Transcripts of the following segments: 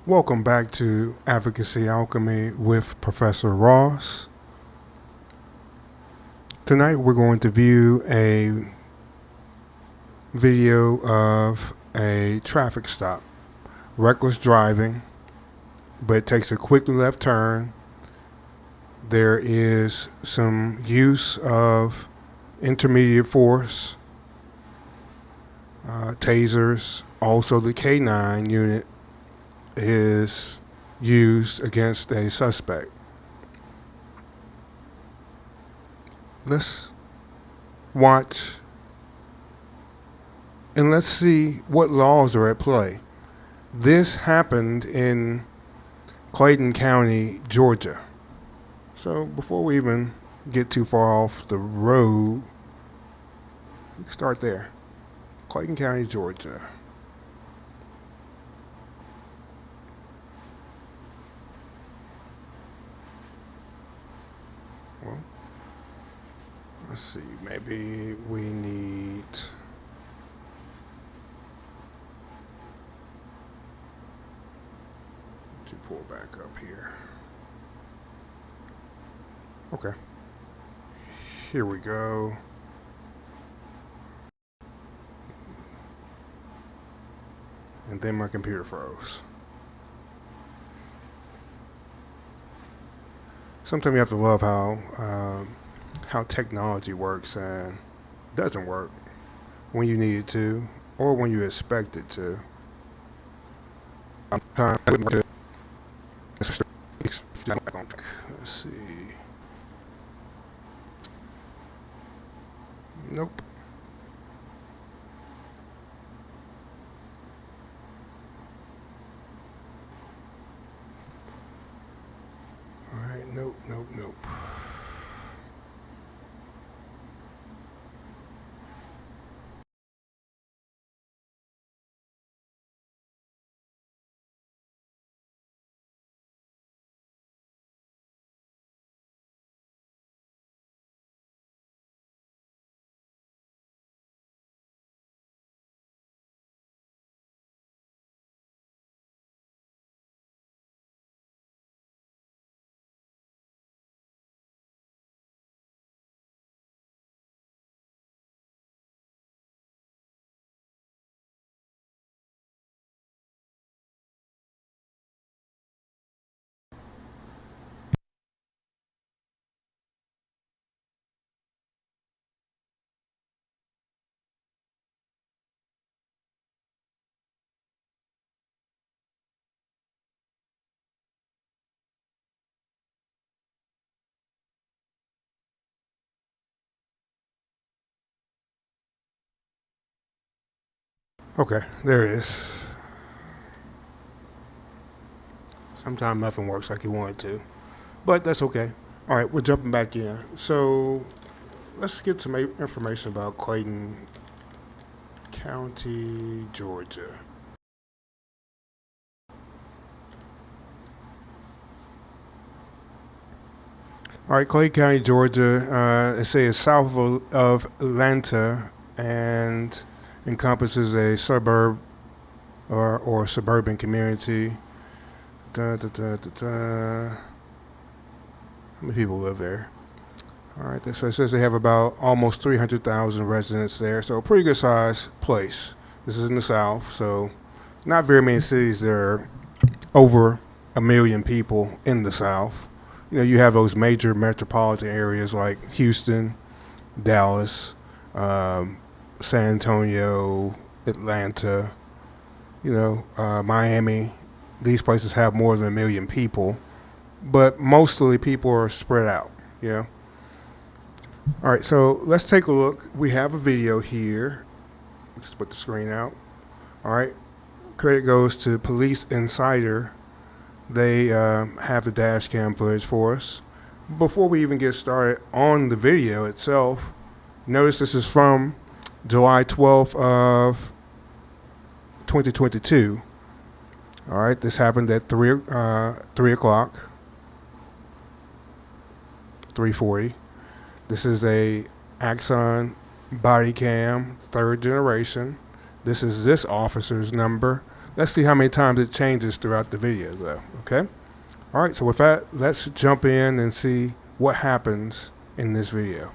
Welcome back to Advocacy Alchemy with Professor Ross. Tonight we're going to view a video of a traffic stop. Reckless driving, but it takes a quick left turn. There is some use of intermediate force, tasers, also the K9 unit is used against a suspect. Let's watch and let's see what laws are at play. This happened in Clayton County, Georgia. So before we even get too far off the road, we can start there. Clayton County, Georgia. Well, let's see, maybe we need to pull back up here. Okay. Here we go. And then my computer froze. Sometimes you have to love how technology works and doesn't work when you need it to or when you expect it to. Let's see. Nope. All right, nope. Okay, there it is. Sometimes nothing works like you want it to, but that's okay. All right, we're jumping back in. So let's get some information about Clayton County, Georgia. All right, Clayton County, Georgia. It says south of Atlanta and encompasses a suburb or suburban community. How many people live there? All right, so it says they have about almost 300,000 residents there, so a pretty good sized place. This is in the South, so not very many cities that are over 1 million people in the South. You know, you have those major metropolitan areas like Houston, Dallas, San Antonio, Atlanta, Miami. These places have more than 1 million people, but mostly people are spread out, All right, so let's take a look. We have a video here. Let's put the screen out. All right, credit goes to Police Insider. They have the dash cam footage for us. Before we even get started on the video itself, notice this is from July 12th of 2022. All right, this happened at 3 o'clock, 3:40. This is a Axon body cam, 3rd generation. This is this officer's number. Let's see how many times it changes throughout the video, though. Okay? All right, so with that, let's jump in and see what happens in this video.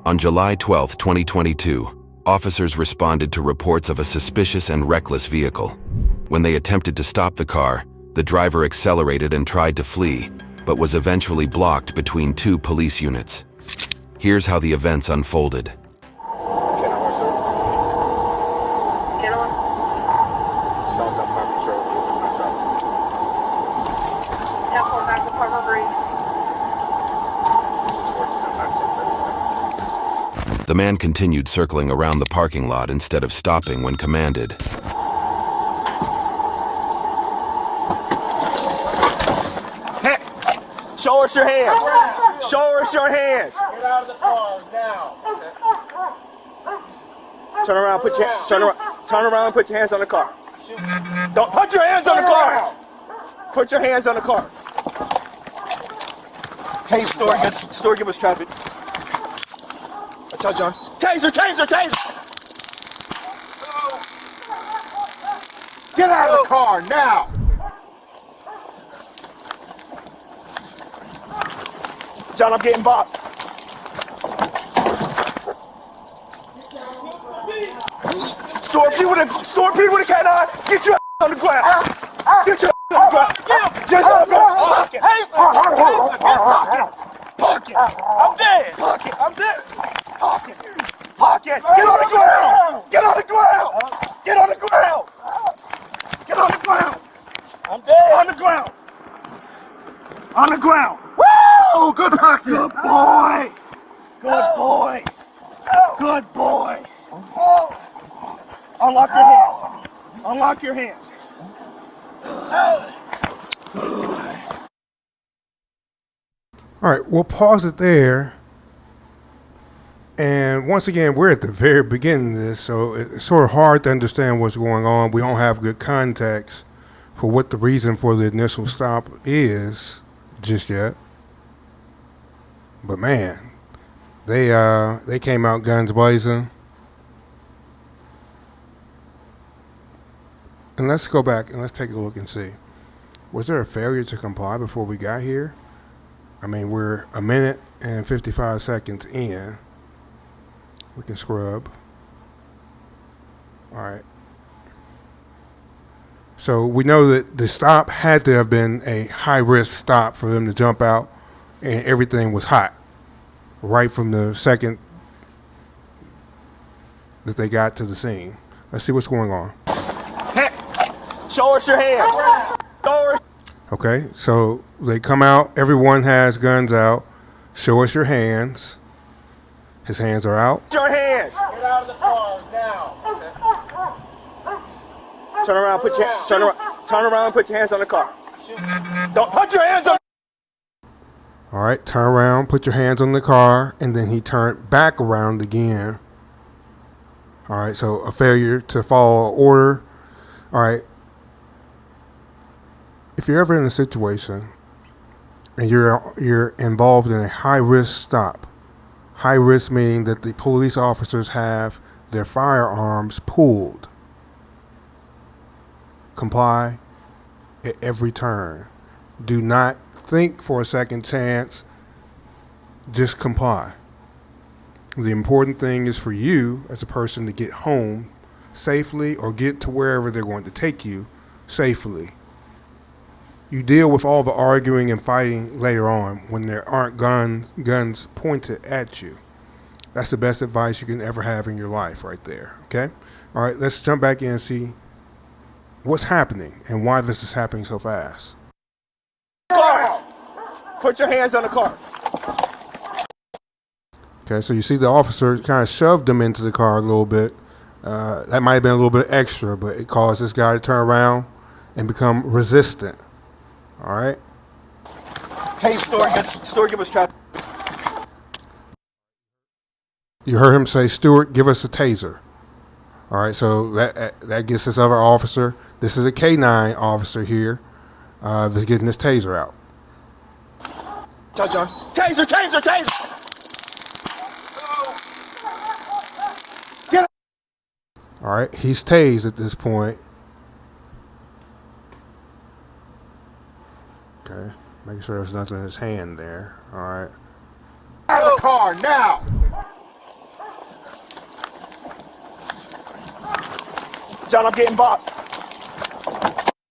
On July 12, 2022, officers responded to reports of a suspicious and reckless vehicle. When they attempted to stop the car, the driver accelerated and tried to flee, but was eventually blocked between two police units. Here's how the events unfolded. The man continued circling around the parking lot instead of stopping when commanded. Hey, show us your hands. Show us your hands. Get out of the car now. Turn around, turn around and put your hands on the car. Don't put your hands on the car. Put your hands on the car. Store, give us traffic. Tell John. Taser, taser, taser! Get out of the car now. John, I'm getting bopped. Store P with a K9. Get your on the ground. Get your on the ground. Get on the ground. Pocket. I'm dead. Pocket. I'm dead. Pocket. Get on the ground. Get on the ground. Get on the ground. Get on the ground. I'm dead. On the ground. On the ground. Woo! Good pocket. Good boy. Good boy. Good boy. Unlock your hands. Unlock your hands. All right, we'll pause it there. And once again, we're at the very beginning of this, so it's sort of hard to understand what's going on. We don't have good context for what the reason for the initial stop is just yet. But man, they came out guns blazing. And let's go back and let's take a look and see. Was there a failure to comply before we got here? I mean, we're a minute and 55 seconds in. We can scrub. All right. So we know that the stop had to have been a high-risk stop for them to jump out, and everything was hot right from the second that they got to the scene. Let's see what's going on. Hey, show us your hands. Show us. Okay, so they come out. Everyone has guns out. Show us your hands. His hands are out. Your hands. Get out of the car now. Turn around. Turn around and put your hands on the car. Don't put your hands on. All right, turn around, put your hands on the car, and then he turned back around again. All right, so a failure to follow order. All right. If you're ever in a situation and you're involved in a high-risk stop, high risk meaning that the police officers have their firearms pulled, comply at every turn. Do not think for a second chance. Just comply. The important thing is for you as a person to get home safely or get to wherever they're going to take you safely. You deal with all the arguing and fighting later on when there aren't guns pointed at you. That's the best advice you can ever have in your life right there, okay? All right, let's jump back in and see what's happening and why this is happening so fast. Car. Put your hands on the car. Okay, so you see the officer kind of shoved him into the car a little bit. That might have been a little bit extra, but it caused this guy to turn around and become resistant. All right. Store, give us traffic. You heard him say, "Stewart, give us a taser." All right, so that gets this other officer. This is a K9 officer here that's getting this taser out. Tell John. Taser, taser, taser! All right, he's tased at this point. Okay, making sure there's nothing in his hand there. All right. Out of the car now! John, I'm getting bopped.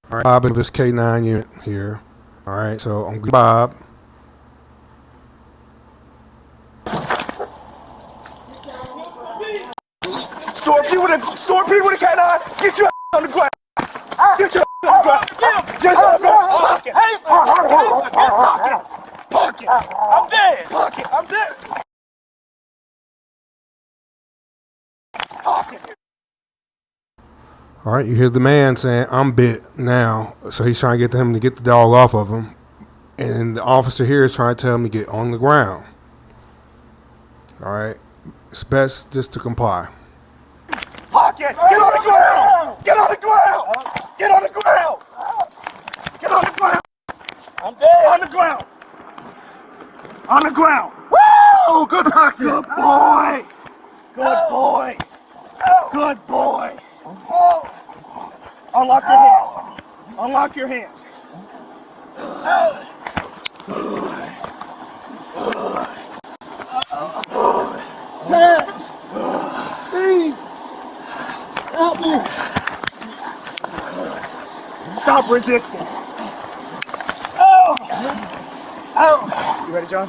All right, Bob in this K9 unit here. All right, so I'm Bob. Store P with a K9. Get your on the ground. Get your on the ground. Get your on the ground. Pocket. I'm dead. Pocket. I'm dead. Pocket. All right, you hear the man saying, "I'm bit now." So he's trying to get him to get the dog off of him. And the officer here is trying to tell him to get on the ground. All right, it's best just to comply. Pocket. Get on the ground. Get on the ground. Get on the ground. Get on the ground. I'm dead. On the ground. On the ground. Oh, good pocket! Good boy. Good boy. Good boy. Unlock your hands. Unlock your hands. Stop resisting. You ready, John?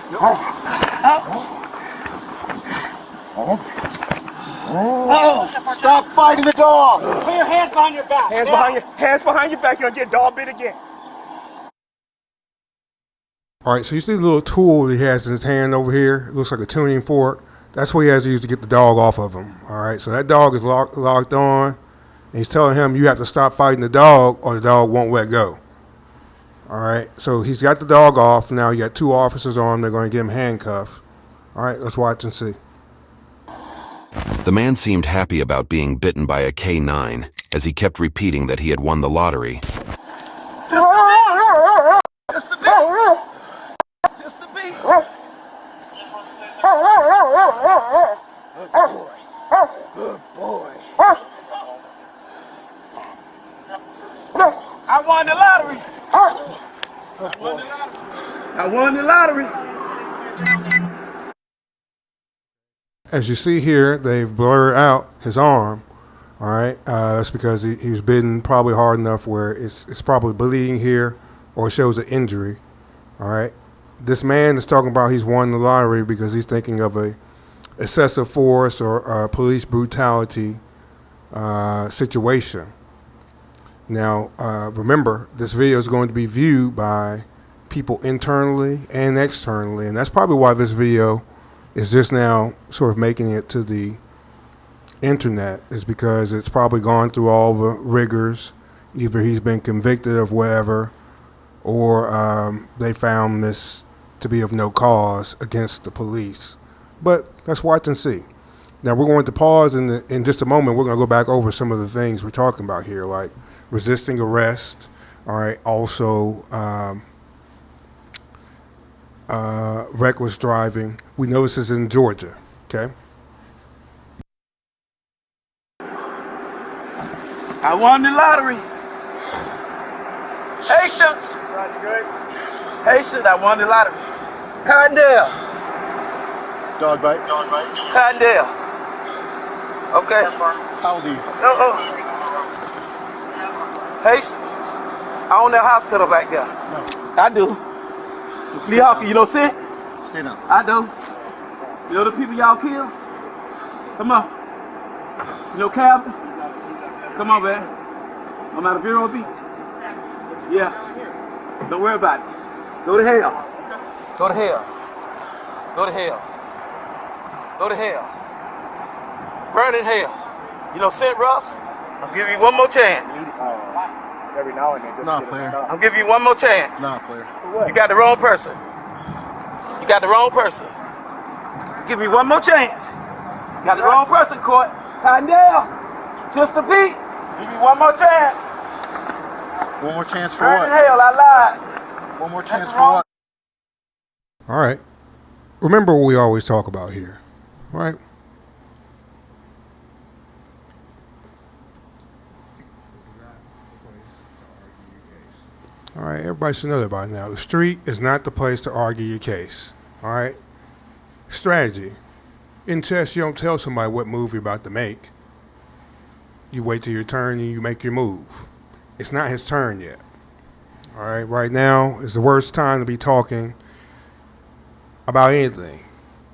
Stop fighting the dog! Put your hands behind your back. Hands behind your back. You're gonna get dog bit again. All right, so you see the little tool he has in his hand over here? It looks like a tuning fork. That's what he has to use to get the dog off of him. All right, so that dog is locked on, and he's telling him you have to stop fighting the dog or the dog won't let go. All right, so he's got the dog off. Now you got two officers on him. They're going to get him handcuffed. All right, let's watch and see. The man seemed happy about being bitten by a K9 as he kept repeating that he had won the lottery. Just the beat. Just the beat. Good boy. I won the lottery. I won the lottery. As you see here, they've blurred out his arm. All right, that's because he's bitten probably hard enough where it's probably bleeding here, or it shows an injury. All right, this man is talking about he's won the lottery because he's thinking of a excessive force or police brutality situation. Now, remember, this video is going to be viewed by people internally and externally, and that's probably why this video is just now sort of making it to the internet, is because it's probably gone through all the rigors. Either he's been convicted of whatever, or they found this to be of no cause against the police. But let's watch and see. Now we're going to pause in just a moment. We're going to go back over some of the things we're talking about here, like resisting arrest. All right. Also, reckless driving. We know this is in Georgia. Okay. I won the lottery. Patience. Patience. I won the lottery. Condell. Dog bite. Condell. Okay. How old are you? Patience. I own that hospital back there. No. I do. Lee Hawker, you know Sid? Stay down. I do. You know the people y'all kill? Come on. You know Calvin? Come on, man. I'm out of Vero Beach. Yeah. Don't worry about it. Go to hell. Go to hell. Go to hell. Go to hell. Burn in hell. You know St. Russ? I'll give you one more chance. Every now and then. Just Nah, player. I'm giving you one more chance. Nah, player. You got the wrong person. You got the wrong person. Give me one more chance. You got the wrong person, Court. Condell. Just a beat. Give me one more chance. One more chance for Burn in what? hell, I lied. One more chance That's for wrong. what? All right. Remember what we always talk about here, right? All right, everybody should know that by now. The street is not the place to argue your case. All right? Strategy. In chess, you don't tell somebody what move you're about to make. You wait till your turn and you make your move. It's not his turn yet. All right, right now is the worst time to be talking about anything.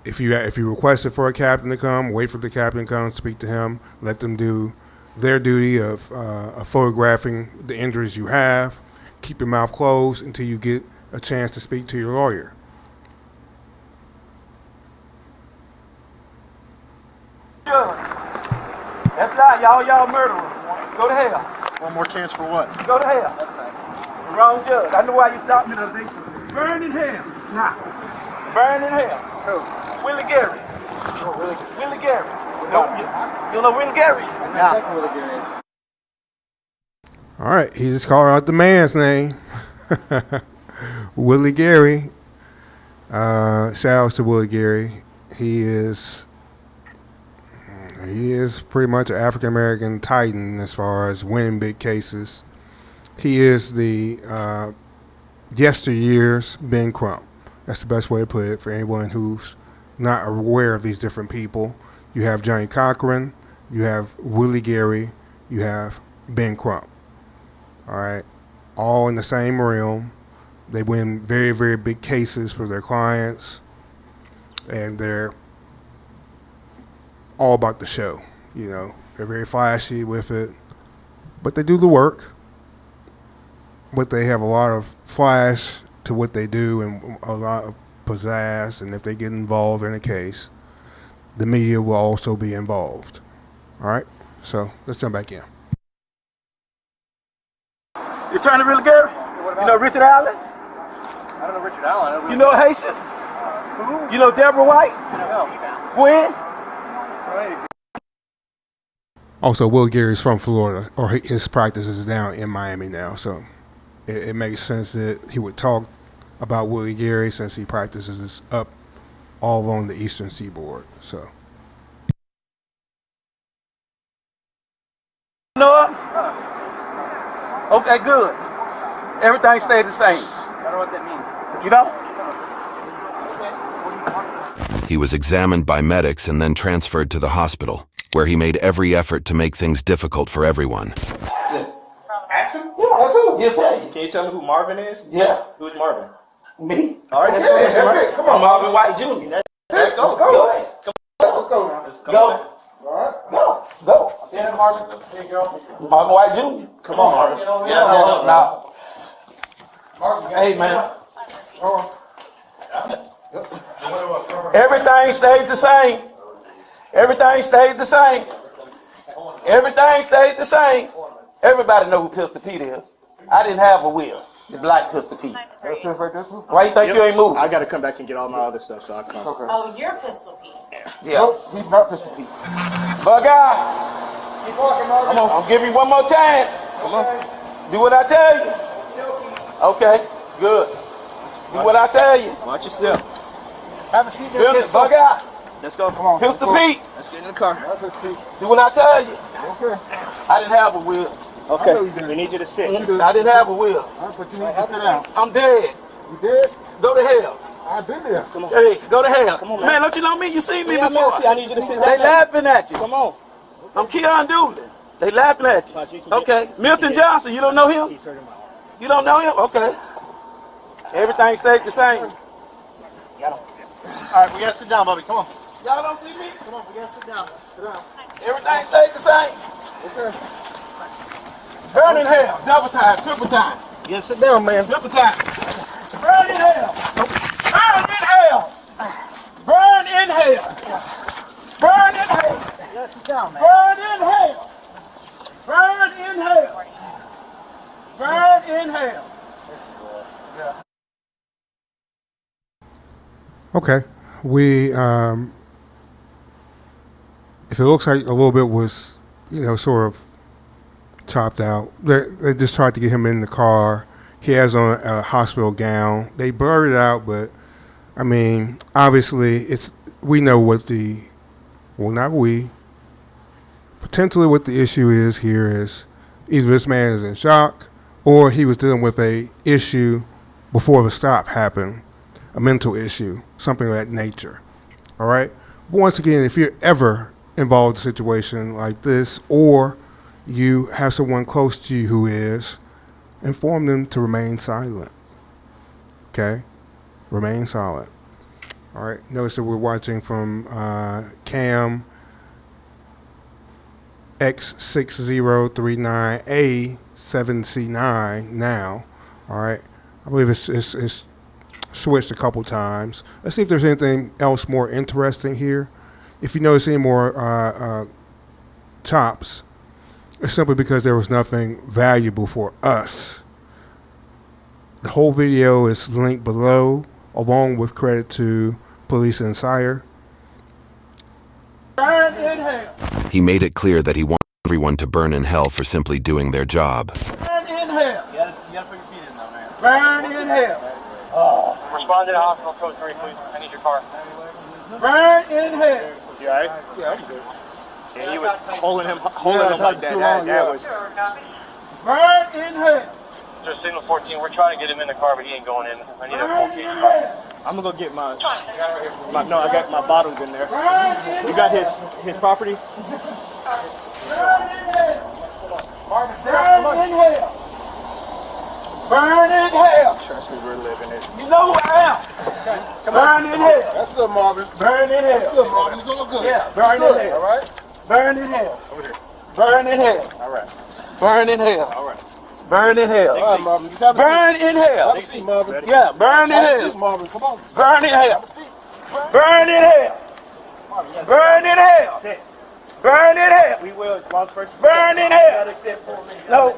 If you requested for a captain to come, wait for the captain to come, speak to him, let them do their duty of photographing the injuries you have. Keep your mouth closed until you get a chance to speak to your lawyer. That's not y'all murderers. Go to hell. One more chance for what? Go to hell. Wrong judge. I know why you stopped me the other day. Burn in hell. Nah. Burn in hell. Who? Willie Gary. Willie Gary. You know Willie Gary? Nah. All right, he just called out the man's name. Willie Gary. Shout out to Willie Gary. He is pretty much an African American titan as far as winning big cases. He is the yesteryear's Ben Crump. That's the best way to put it for anyone who's not aware of these different people. You have Johnny Cochran, you have Willie Gary, you have Ben Crump. All right, all in the same realm. They win very, very big cases for their clients, and they're all about the show. You know, they're very flashy with it, but they do the work. But they have a lot of flash to what they do and a lot of pizzazz. And if they get involved in a case, the media will also be involved. All right, so let's jump back in. You attorney Willie Gary? You know Richard Allen? I don't know Richard Allen. You know Haitian? Who? You know Deborah White? No. Gwen? Also, Will Gary's from Florida, or his practice is down in Miami now, so it makes sense that he would talk about Willie Gary since he practices up all on the eastern seaboard. So, You know him? Okay, good. Everything stays the same. I don't know what that means. You know? He was examined by medics and then transferred to the hospital, where he made every effort to make things difficult for everyone. Action? Yeah, that's who. He'll tell you. Can you tell me who Marvin is? Yeah. Who's Marvin? Me? All right, that's it. Come on, Marvin White Jr. Let's go. Go ahead. Let's go now. Go. Go. Yeah, Marvin. Here you go. Marvin White Jr. Come on, Marvin. Yes, now. Hey, man. Everything stays the same. Everything stays the same. Everything stays the same. Everybody know who Pistol Pete is. I didn't have a will. The black Pistol Pete. That's it right there, too? Why you think you ain't moving? I got to come back and get all my other stuff, so I'll come. Okay. Oh, you're Pistol Pete. Yeah. Nope, he's not Pistol Pete. Bug out. Keep walking, Marvin. Come on. I'll give you one more chance. Come on. Do what I tell you. Okay. Good. Do what I tell you. Watch your step. Have a seat there, Pistol, bug out. Let's go. Come on. Pistol Pete. Let's get in the car. Do what I tell you. Okay. I didn't have a will. Okay. We need you to sit. I didn't have a will. But you need to sit down. I'm dead. You did? Go to hell. I've been there. Come on. Hey, go to hell. Come on, man. Don't you know me? You seen me Yeah, before. man, see, I need you to sit They right there. laughing at you. Come on. I'm Keon Doolin. They laughing at you. Okay. Milton Johnson, you don't know him? You don't know him? Okay. Everything stays the same. All right, we got to sit down, Bobby. Come on. Y'all don't see me? Come on, we got to sit down. Sit down. Everything stays the same. Okay. Burn in hell. Double time. Triple time. You got to sit down, man. Triple time. Burn in hell. Burn in hell. Burn in hell. Burn in hell. You got to sit down, man. Burn in hell. Burn in hell. Burn in hell. Okay, we if it looks like a little bit was, sort of chopped out, they just tried to get him in the car. He has on a hospital gown. They blurred it out, but I mean, obviously, we know what potentially what the issue is here is either this man is in shock or he was dealing with a issue before the stop happened, a mental issue, something of that nature. All right. But once again, if you're ever involved in a situation like this, or you have someone close to you who is, inform them to remain silent. Okay? Remain silent. All right. Notice that we're watching from Cam X6039A7C9 now. All right. I believe it's switched a couple times. Let's see if there's anything else more interesting here. If you notice any more chops, it's simply because there was nothing valuable for us. The whole video is linked below, along with credit to Police Insider. Burn in hell. He made it clear that he wanted everyone to burn in hell for simply doing their job. Burn in hell. You gotta put your feet in though, man. Burn in hell. Respond to the hospital code 3, please. I need your car. Burn in hell. You alright? Yeah, he was holding him like that. That was. Burn in hell. There's signal 14. We're trying to get him in the car, but he ain't going in. I need a full case car. I'm gonna go get my no, I got my bottles in there. You got his property? Burn in hell. Burn in hell. Burn in hell. Trust me, we're living it. You know who I am. Burn in hell. That's good, Marvin. Burn in hell. Good, Marvin. It's all good. Yeah, burn in Good, hell. all right? Burn in hell. Over here. Burn in hell. All right. Burn in hell. All right. Burn in hell. All right, Marvin. Just have a Burn seat. in hell. Have a seat, Marvin. Yeah, burn in Have a seat, hell. Marvin. Come on. Burn in hell. Have a seat. Burn in hell. Burn in hell. Burn in hell. We will. First. Burn in hell. No.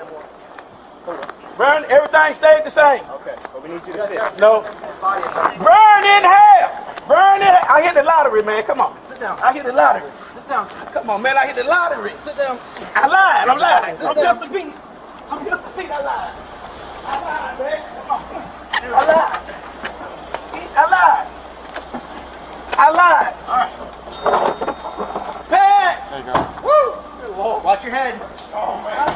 Burn. Everything stayed the same. Okay, but we need you to sit. No. Burn in hell. Burn in hell. I hit the lottery, man. Come on. Sit down. I hit the lottery. Sit down. Come on, man. I hit the lottery. Sit down. I lied. I'm lying. I'm just a beat. I'm just a beat. I lied. I lied, man. Come on. I lied. I lied. I lied. All right. Man. There you go. Woo. Watch your head. Oh, man.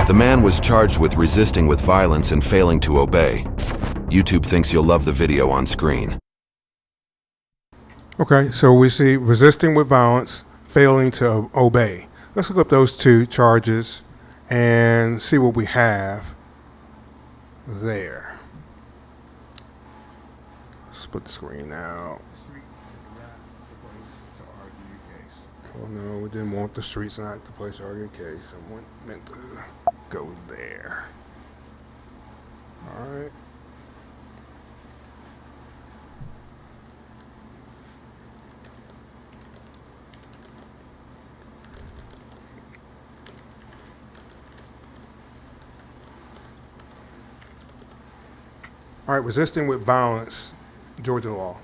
The man was charged with resisting with violence and failing to obey. YouTube thinks you'll love the video on screen. Okay, so we see resisting with violence, failing to obey. Let's look up those two charges and see what we have there. Let's put the screen out. Oh no, we didn't want the streets not the place to argue a case. I meant to go there. All right. All right, resisting with violence, Georgia law.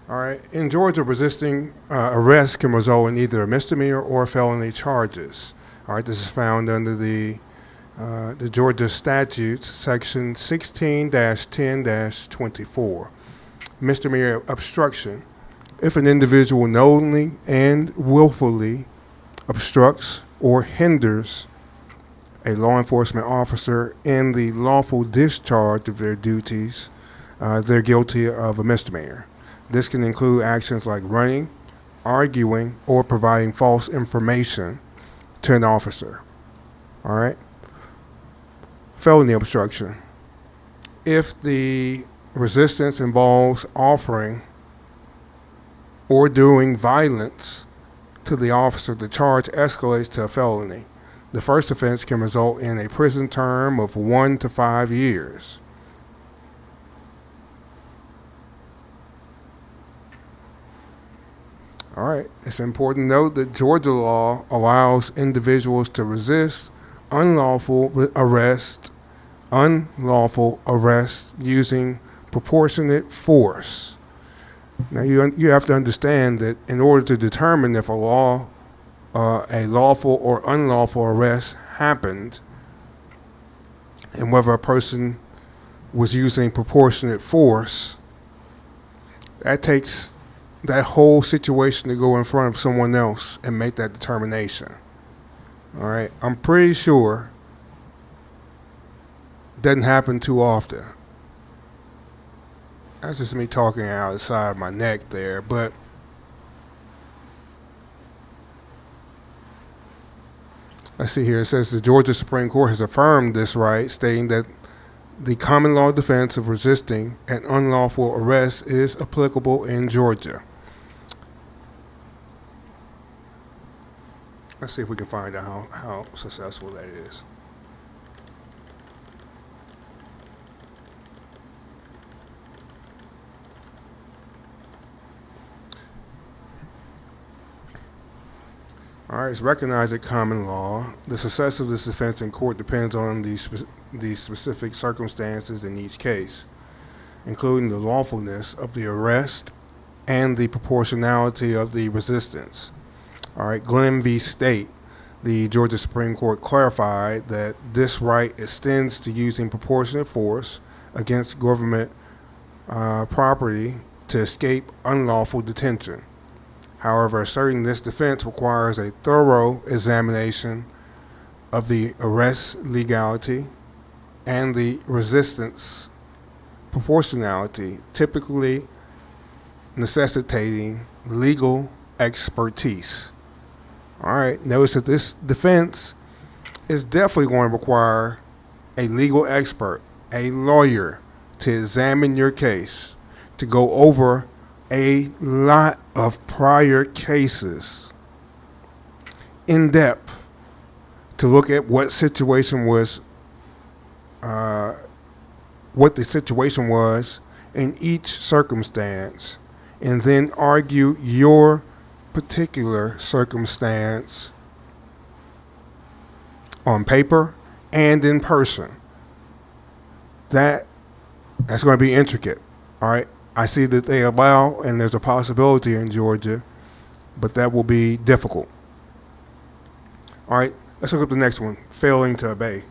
All right, in Georgia, resisting arrest can result in either a misdemeanor or felony charges. All right, this is found under the Georgia statutes, section 16-10-24. Misdemeanor obstruction. If an individual knowingly and willfully obstructs or hinders a law enforcement officer in the lawful discharge of their duties, they're guilty of a misdemeanor. This can include actions like running, arguing, or providing false information to an officer. All right? Felony obstruction. If the resistance involves offering or doing violence to the officer, the charge escalates to a felony. The first offense can result in a prison term of 1 to 5 years. All right, it's important to note that Georgia law allows individuals to resist unlawful arrest using proportionate force. Now you have to understand that in order to determine if a lawful or unlawful arrest happened and whether a person was using proportionate force, that takes that whole situation to go in front of someone else and make that determination. All right, I'm pretty sure doesn't happen too often. That's just me talking out the side of my neck there, but let's see here. It says the Georgia Supreme Court has affirmed this right, stating that the common law defense of resisting an unlawful arrest is applicable in Georgia. Let's see if we can find out how successful that is. All right, it's recognized at common law. The success of this defense in court depends on the specific circumstances in each case, including the lawfulness of the arrest and the proportionality of the resistance. All right, Glenn v. State, the Georgia Supreme Court clarified that this right extends to using proportionate force against government property to escape unlawful detention. However, asserting this defense requires a thorough examination of the arrest legality and the resistance proportionality, typically necessitating legal expertise. All right, notice that this defense is definitely going to require a legal expert, a lawyer, to examine your case, to go over a lot of prior cases in depth, to look at what the situation was in each circumstance, and then argue your particular circumstance on paper and in person. That's going to be intricate. All right. I see that they allow, and there's a possibility in Georgia, but that will be difficult. All right, let's look up the next one, failing to obey.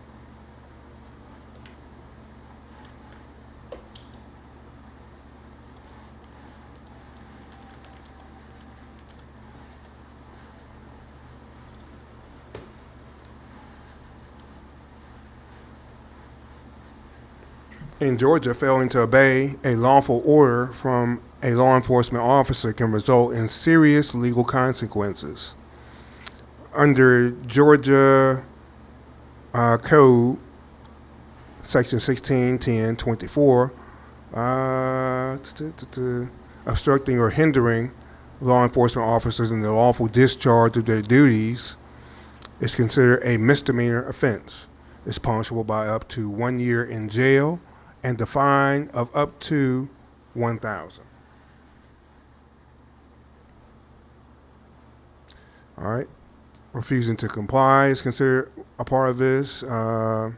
In Georgia, failing to obey a lawful order from a law enforcement officer can result in serious legal consequences. Under Georgia Code, Section 161024, obstructing or hindering law enforcement officers in the lawful discharge of their duties is considered a misdemeanor offense. It's punishable by up to 1 year in jail and a fine of up to $1,000. All right. Refusing to comply is considered a part of this, or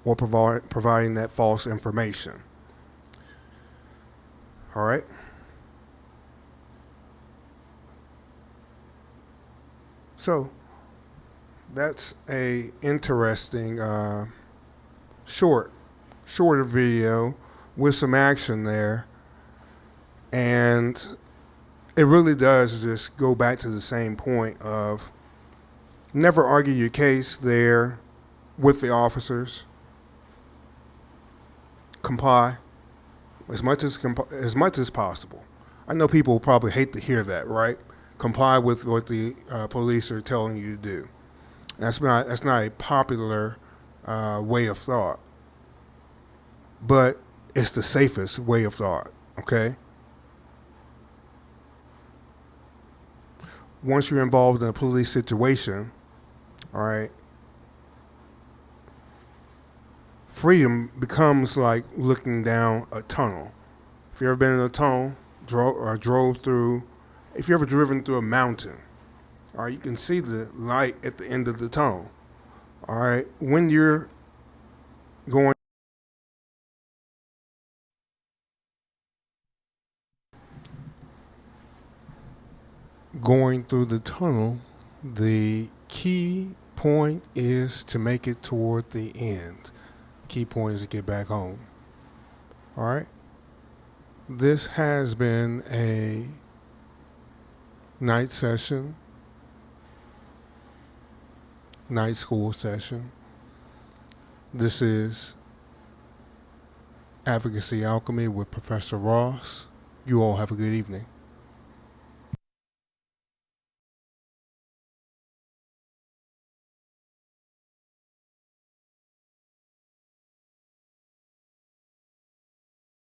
providing that false information. All right. So that's a interesting shorter video with some action there, and it really does just go back to the same point of never argue your case there with the officers. Comply as much as possible. I know people will probably hate to hear that, right? Comply with what the police are telling you to do. That's not a popular way of thought, but it's the safest way of thought. Okay. Once you're involved in a police situation, all right, freedom becomes like looking down a tunnel. If you've ever been in a tunnel, drove through, if you've ever driven through a mountain, all right, you can see the light at the end of the tunnel. All right, when you're going through the tunnel, the key point is to make it toward the end. Key point is to get back home. All right? This has been a night session, night school session. This is Advocacy Alchemy with Professor Ross. You all have a good evening.